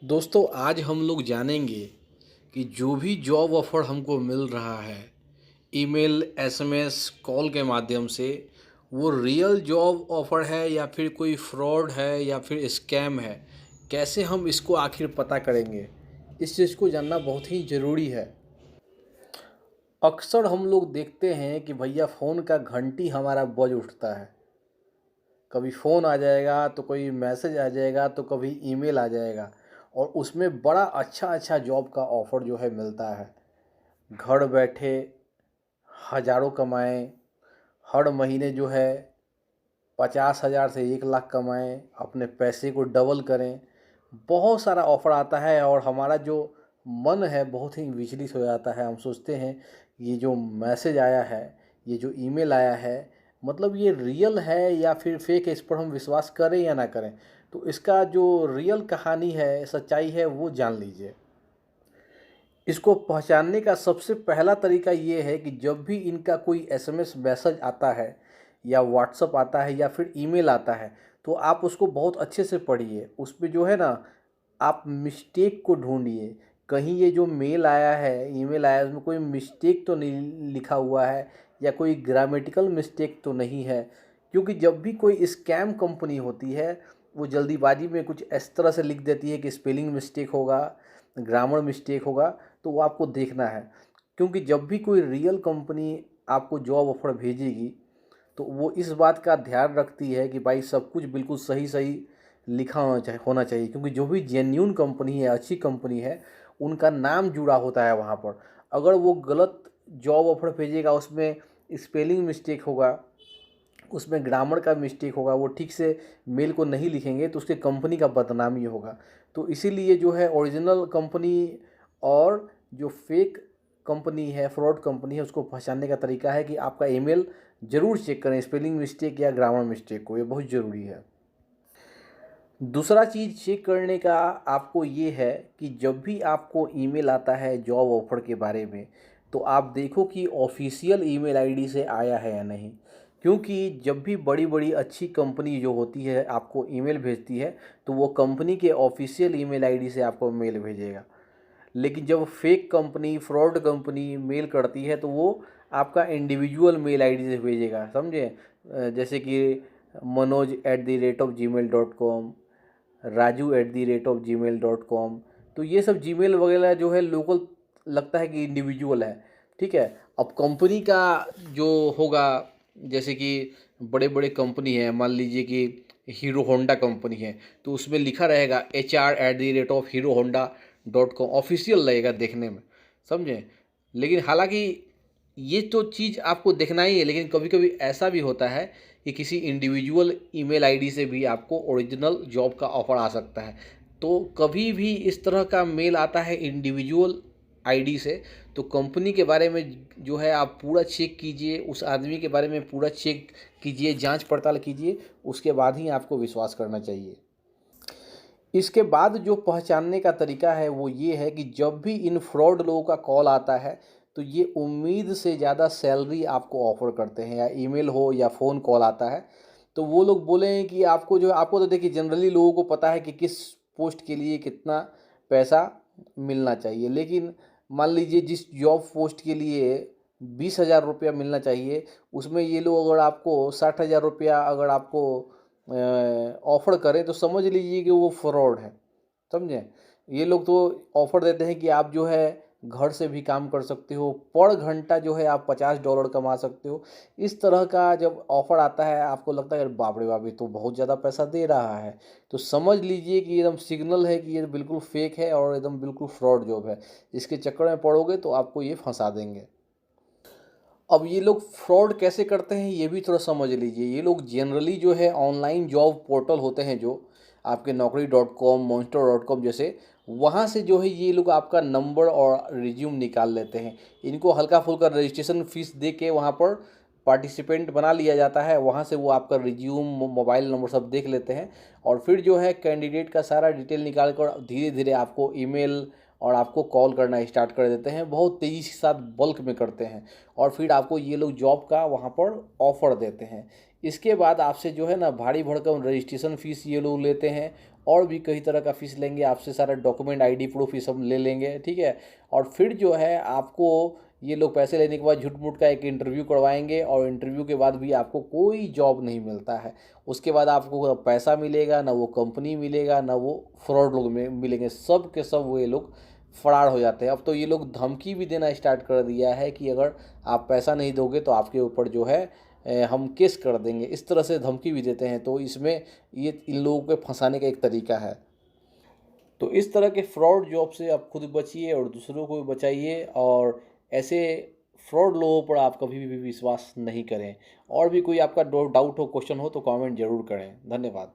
दोस्तों आज हम लोग जानेंगे कि जो भी जॉब ऑफ़र हमको मिल रहा है ईमेल, एसएमएस, कॉल के माध्यम से वो रियल जॉब ऑफ़र है या फिर कोई फ्रॉड है या फिर स्कैम है। कैसे हम इसको आखिर पता करेंगे? इस चीज़ को जानना बहुत ही ज़रूरी है। अक्सर हम लोग देखते हैं कि भैया फ़ोन का घंटी हमारा बज उठता है। कभी फ़ोन आ जाएगा तो कोई मैसेज आ जाएगा तो कभी ईमेल आ जाएगा और उसमें बड़ा अच्छा जॉब का ऑफ़र जो है मिलता है। घर बैठे हज़ारों कमाएं, हर महीने जो है 50,000 से 1 लाख कमाएं, अपने पैसे को डबल करें। बहुत सारा ऑफ़र आता है और हमारा जो मन है बहुत ही विचलित हो जाता है। हम सोचते हैं ये जो मैसेज आया है, ये जो ईमेल आया है, मतलब ये रियल है या फिर फेक है, इस पर हम विश्वास करें या ना करें। तो इसका जो रियल कहानी है, सच्चाई है, वो जान लीजिए। इसको पहचानने का सबसे पहला तरीका ये है कि जब भी इनका कोई एसएमएस मैसेज आता है या व्हाट्सअप आता है या फिर ईमेल आता है, तो आप उसको बहुत अच्छे से पढ़िए। उसमें जो है ना, आप मिस्टेक को ढूंढिए। कहीं ये जो मेल आया है, ईमेल आया है, उसमें कोई मिस्टेक तो नहीं लिखा हुआ है या कोई ग्रामेटिकल मिस्टेक तो नहीं है। क्योंकि जब भी कोई स्कैम कंपनी होती है, वो जल्दीबाजी में कुछ इस तरह से लिख देती है कि स्पेलिंग मिस्टेक होगा, ग्रामर मिस्टेक होगा, तो वो आपको देखना है। क्योंकि जब भी कोई रियल कंपनी आपको जॉब ऑफ़र भेजेगी, तो वो इस बात का ध्यान रखती है कि भाई सब कुछ बिल्कुल सही लिखा होना चाहिए। क्योंकि जो भी जेन्युइन कंपनी है, अच्छी कंपनी है, उनका नाम जुड़ा होता है वहाँ पर। अगर वो गलत जॉब ऑफ़र भेजेगा, उसमें स्पेलिंग मिस्टेक होगा, उसमें ग्रामर का मिस्टेक होगा, वो ठीक से मेल को नहीं लिखेंगे, तो उसके कंपनी का बदनामी होगा। तो इसीलिए जो है ओरिजिनल कंपनी और जो फेक कंपनी है, फ्रॉड कंपनी है, उसको पहचानने का तरीका है कि आपका ईमेल ज़रूर चेक करें स्पेलिंग मिस्टेक या ग्रामर मिस्टेक को, ये बहुत ज़रूरी है। दूसरा चीज़ चेक करने का आपको ये है कि जब भी आपको ईमेल आता है जॉब ऑफ़र के बारे में, तो आप देखो कि ऑफ़िशियल ईमेल आईडी से आया है या नहीं। क्योंकि जब भी बड़ी-बड़ी अच्छी कंपनी जो होती है आपको ईमेल भेजती है, तो वो कंपनी के ऑफ़िशियल ईमेल आईडी से आपको मेल भेजेगा। लेकिन जब fake company, fraud company mail करती है, तो वो आपका इंडिविजुअल मेल आईडी से भेजेगा, समझे? जैसे कि manoj@gmail.com, raju@gmail.com। तो ये सब जीमेल वगैरह जो है लोकल लगता है कि इंडिविजुअल है, ठीक है। अब कंपनी का जो होगा, जैसे कि बड़े बड़े कंपनी है, मान लीजिए कि हीरो होंडा कंपनी है, तो उसमें लिखा रहेगा HR@herohonda.com, ऑफिशियल लगेगा देखने में, समझे। लेकिन हालांकि ये तो चीज़ आपको देखना ही है, लेकिन कभी कभी ऐसा भी होता है कि किसी इंडिविजुअल ईमेल आईडी से भी आपको ओरिजिनल जॉब का ऑफ़र आ सकता है। तो कभी भी इस तरह का मेल आता है इंडिविजुअल आईडी से, तो कंपनी के बारे में जो है आप पूरा चेक कीजिए, उस आदमी के बारे में पूरा चेक कीजिए, जांच पड़ताल कीजिए, उसके बाद ही आपको विश्वास करना चाहिए। इसके बाद जो पहचानने का तरीका है वो ये है कि जब भी इन फ्रॉड लोगों का कॉल आता है, तो ये उम्मीद से ज़्यादा सैलरी आपको ऑफ़र करते हैं, या ईमेल हो या फ़ोन कॉल आता है, तो वो लोग बोलें कि आपको तो देखिए जनरली लोगों को पता है कि किस पोस्ट के लिए कितना पैसा मिलना चाहिए। लेकिन मान लीजिए जिस जॉब पोस्ट के लिए 20,000 रुपया मिलना चाहिए, उसमें ये लोग अगर आपको 60,000 रुपया अगर आपको ऑफ़र करें, तो समझ लीजिए कि वो फ्रॉड है, समझे। ये लोग तो ऑफ़र देते हैं कि आप जो है घर से भी काम कर सकते हो, पर घंटा जो है आप $50 कमा सकते हो। इस तरह का जब ऑफ़र आता है, आपको लगता है यार बाप रे बाप, ये तो बहुत ज़्यादा पैसा दे रहा है, तो समझ लीजिए कि एकदम सिग्नल है कि ये बिल्कुल फेक है और एकदम बिल्कुल फ्रॉड जॉब है। इसके चक्कर में पड़ोगे तो आपको ये फंसा देंगे। अब ये लोग फ्रॉड कैसे करते हैं ये भी थोड़ा समझ लीजिए। ये लोग जनरली जो है ऑनलाइन जॉब पोर्टल होते हैं, जो आपके naukri.com, monster.com जैसे, वहाँ से जो है ये लोग आपका नंबर और रिज्यूम निकाल लेते हैं। इनको हल्का फुल्का रजिस्ट्रेशन फ़ीस दे के वहाँ पर पार्टिसिपेंट बना लिया जाता है। वहाँ से वो आपका रिज्यूम, मोबाइल नंबर सब देख लेते हैं और फिर जो है कैंडिडेट का सारा डिटेल निकाल कर धीरे धीरे आपको ईमेल और आपको कॉल करना स्टार्ट कर देते हैं। बहुत तेज़ी के साथ बल्क में करते हैं और फिर आपको ये लोग जॉब का वहाँ पर ऑफ़र देते हैं। इसके बाद आपसे जो है ना भारी भरकम रजिस्ट्रेशन फ़ीस ये लोग लेते हैं और भी कई तरह का फ़ीस लेंगे आपसे, सारा डॉक्यूमेंट आईडी प्रूफ ये सब ले लेंगे, ठीक है। और फिर जो है आपको ये लोग पैसे लेने के बाद झूठ मूठ का एक इंटरव्यू करवाएंगे, और इंटरव्यू के बाद भी आपको कोई जॉब नहीं मिलता है। उसके बाद आपको ना पैसा मिलेगा, ना वो कंपनी मिलेगा, ना वो फ्रॉड लोग में मिलेंगे, सब के सब वो ये लोग फरार हो जाते हैं। अब तो ये लोग धमकी भी देना स्टार्ट कर दिया है कि अगर आप पैसा नहीं दोगे तो आपके ऊपर जो है हम केस कर देंगे, इस तरह से धमकी भी देते हैं। तो इसमें ये इन लोगों को फंसाने का एक तरीका है। तो इस तरह के फ्रॉड जॉब से आप खुद बचिए और दूसरों को भी बचाइए, और ऐसे फ्रॉड लोगों पर आप कभी भी विश्वास नहीं करें। और भी कोई आपका डाउट हो, क्वेश्चन हो तो कमेंट ज़रूर करें। धन्यवाद।